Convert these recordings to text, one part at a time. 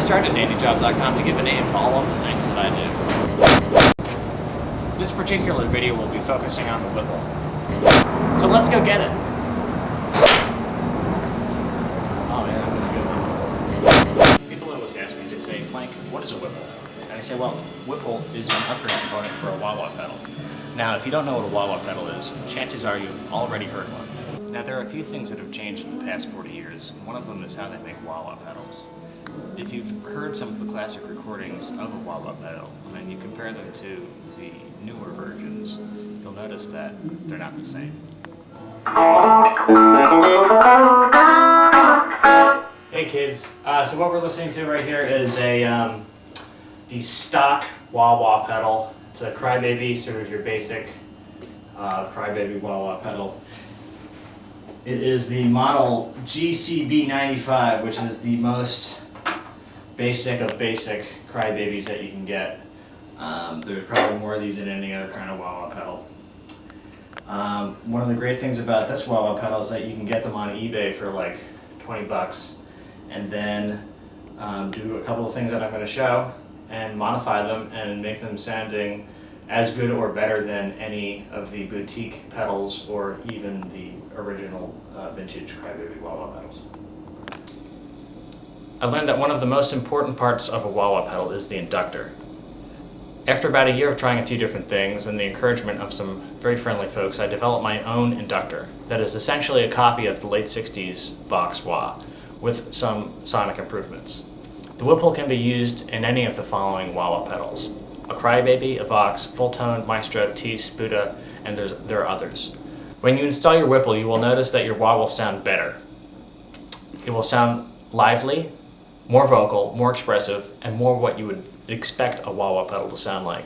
started DandyJob.com to give a name to all of the things that I do. This particular video will be focusing on the Whipple. So let's go get it. Oh man, that was a good one. People always ask me, they say, Mike, what is a Whipple? And I say, well, Whipple is an upgrade component for a wah-wah pedal. Now, if you don't know what a wah-wah pedal is, chances are you've already heard one. Now, there are a few things that have changed in the past 40 years. One of them is how they make wah-wah pedals. If you've heard some of the classic recordings of a wah-wah pedal, and you compare them to the newer versions, you'll notice that they're not the same. Hey kids, so what we're listening to right here is the stock wah-wah pedal. It's a Crybaby, sort of your basic Crybaby wah-wah pedal. It is the model GCB95, which is the most basic of basic Crybabys that you can get. There's probably more of these than any other kind of wah-wah pedal. One of the great things about this wah-wah pedal is that you can get them on eBay for like 20 bucks and then do a couple of things that I'm going to show and modify them and make them sounding as good or better than any of the boutique pedals or even the original vintage Crybaby wah-wah pedals. I learned that one of the most important parts of a wah-wah pedal is the inductor. After about a year of trying a few different things and the encouragement of some very friendly folks, I developed my own inductor that is essentially a copy of the late 60s Vox wah with some sonic improvements. The Whipple can be used in any of the following wah-wah pedals: a Crybaby, a Vox, Fulltone, Maestro, Teese, Buddha, and there are others. When you install your Whipple, you will notice that your wah will sound better. It will sound lively, more vocal, more expressive, and more what you would expect a wah-wah pedal to sound like.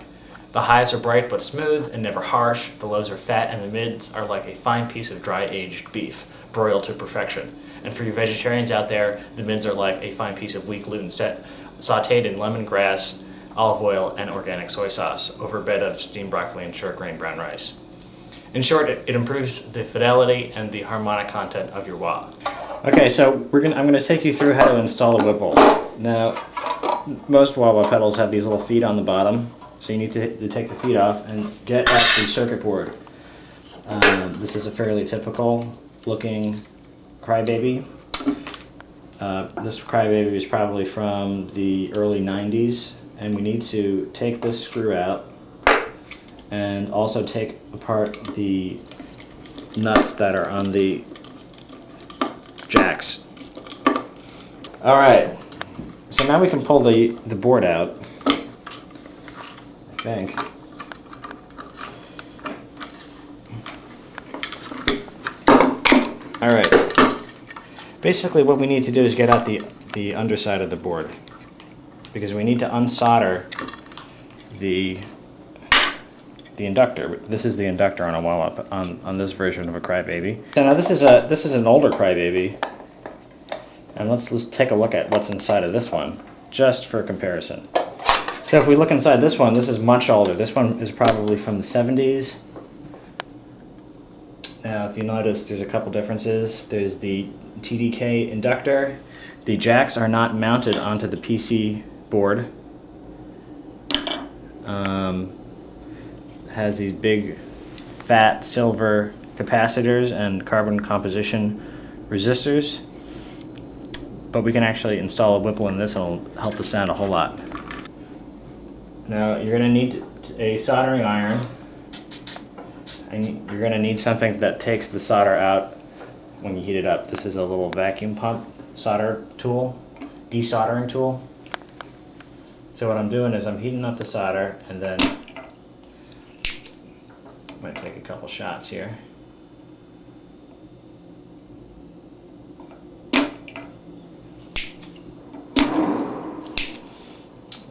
The highs are bright but smooth and never harsh, the lows are fat, and the mids are like a fine piece of dry-aged beef, broiled to perfection. And for you vegetarians out there, the mids are like a fine piece of weak gluten sauteed in lemongrass, olive oil, and organic soy sauce over a bed of steamed broccoli and short grain brown rice. In short, it improves the fidelity and the harmonic content of your wah. Okay, so I'm going to take you through how to install a Whipple. Now, most wah-wah pedals have these little feet on the bottom, so you need to take the feet off and get at the circuit board. This is a fairly typical looking Crybaby. This Crybaby is probably from the early 90s, and we need to take this screw out and also take apart the nuts that are on the jacks. Alright, so now we can pull the board out, I think. Alright, basically what we need to do is get out the underside of the board, because we need to unsolder the inductor. This is the inductor on a wah-wah on this version of a Crybaby. So now this is an older Crybaby, and let's take a look at what's inside of this one, just for comparison. So if we look inside this one, this is much older. This one is probably from the 70s. Now, if you notice, there's a couple differences. There's the TDK inductor. The jacks are not mounted onto the PC board. Has these big fat silver capacitors and carbon composition resistors, but we can actually install a Whipple in this and it'll help the sound a whole lot. Now you're going to need a soldering iron, and you're going to need something that takes the solder out when you heat it up. This is a little vacuum pump solder tool, desoldering tool. So what I'm doing is I'm heating up the solder, and then I'm going to take a couple shots here.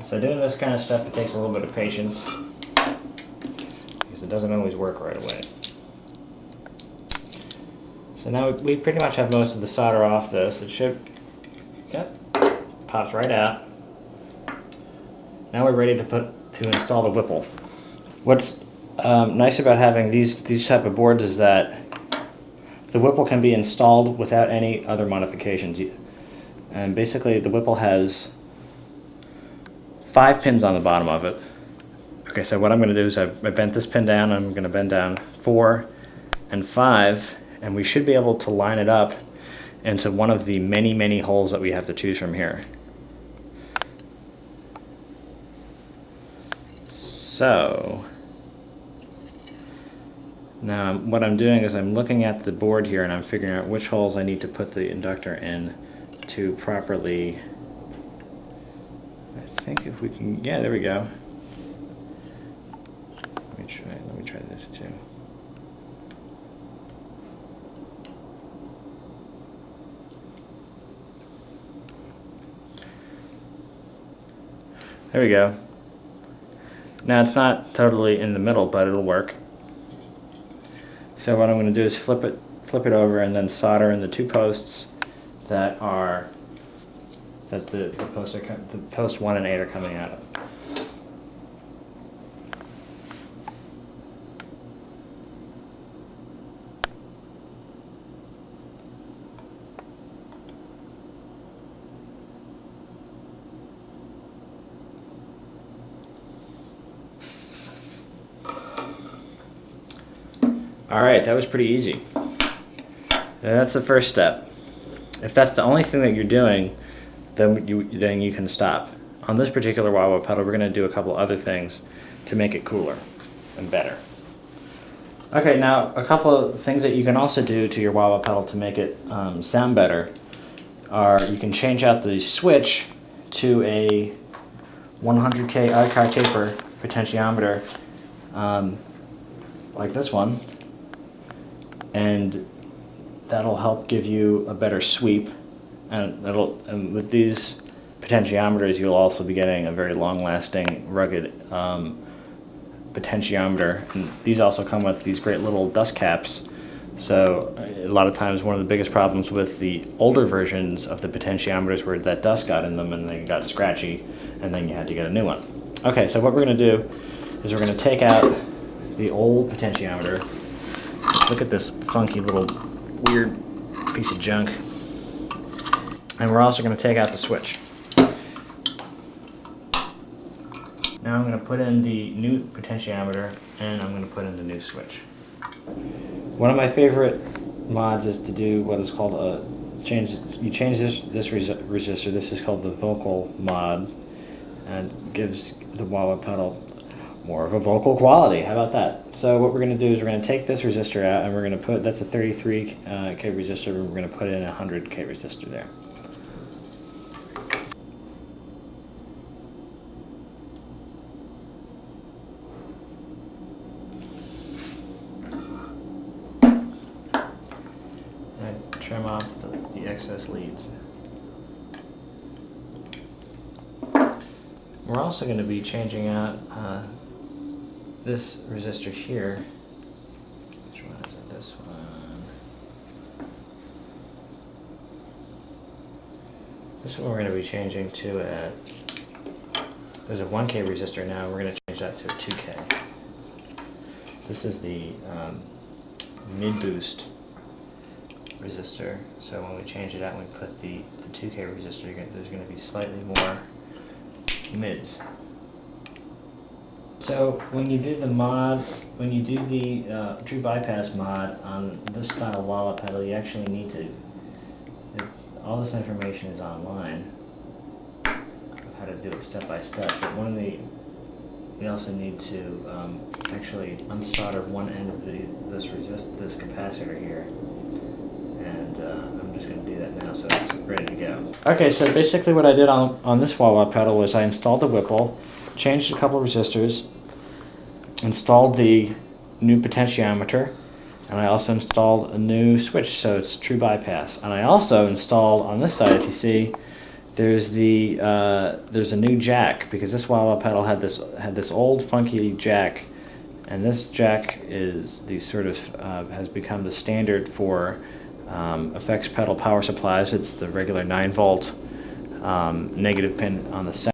So doing this kind of stuff, it takes a little bit of patience, because it doesn't always work right away. So now we pretty much have most of the solder off this. It should, yep, pops right out. Now we're ready to install the Whipple. What's nice about having these type of boards is that the Whipple can be installed without any other modifications. And basically the Whipple has 5 pins on the bottom of it. Okay, so what I'm going to do is I bent this pin down. I'm going to bend down 4 and 5, and we should be able to line it up into one of the many, many holes that we have to choose from here. So now what I'm doing is I'm looking at the board here and I'm figuring out which holes I need to put the inductor in to properly, I think if we can, yeah, there we go. Let me try this too. There we go. Now it's not totally in the middle, but it'll work. So what I'm going to do is flip it over and then solder in the 2 posts that the post 1 and 8 are coming out of. Alright, that was pretty easy. That's the first step. If that's the only thing that you're doing, then you can stop. On this particular wah-wah pedal, we're going to do a couple other things to make it cooler and better. Okay, now a couple of things that you can also do to your wah-wah pedal to make it sound better are you can change out the switch to a 100K iCar taper potentiometer like this one, and that'll help give you a better sweep, and with these potentiometers you'll also be getting a very long-lasting, rugged potentiometer. And these also come with these great little dust caps, so a lot of times one of the biggest problems with the older versions of the potentiometers were that dust got in them and they got scratchy, and then you had to get a new one. Okay, so what we're going to do is we're going to take out the old potentiometer. Look at this funky little weird piece of junk. And we're also going to take out the switch. Now I'm going to put in the new potentiometer and I'm going to put in the new switch. One of my favorite mods is to do what is called a change this resistor. This is called the vocal mod, and gives the wah-wah pedal more of a vocal quality. How about that? So what we're going to do is we're going to take this resistor out and we're going to put, that's a 33K resistor, and we're going to put in a 100K resistor there. And trim off the excess leads. We're also going to be changing out this resistor here. Which one is it? This one. This one we're going to be changing to a, there's a 1K resistor now, we're going to change that to a 2K. This is the mid-boost resistor, so when we change it out and we put the 2K resistor, there's going to be slightly more mids. So when you do the mod, when you do the true bypass mod on this style wah-wah pedal, you actually need to, all this information is online of how to do it step by step, but you also need to actually unsolder one end of this capacitor here, and I'm just going to do that now so it's ready to go. Okay, so basically what I did on this wah-wah pedal was I installed the Whipple, changed a couple of resistors, installed the new potentiometer, and I also installed a new switch, so it's true bypass. And I also installed on this side, if you see, there's a new jack, because this wah-wah pedal had this old funky jack, and this jack is the sort of has become the standard for effects pedal power supplies. It's the regular 9-volt negative pin on the center.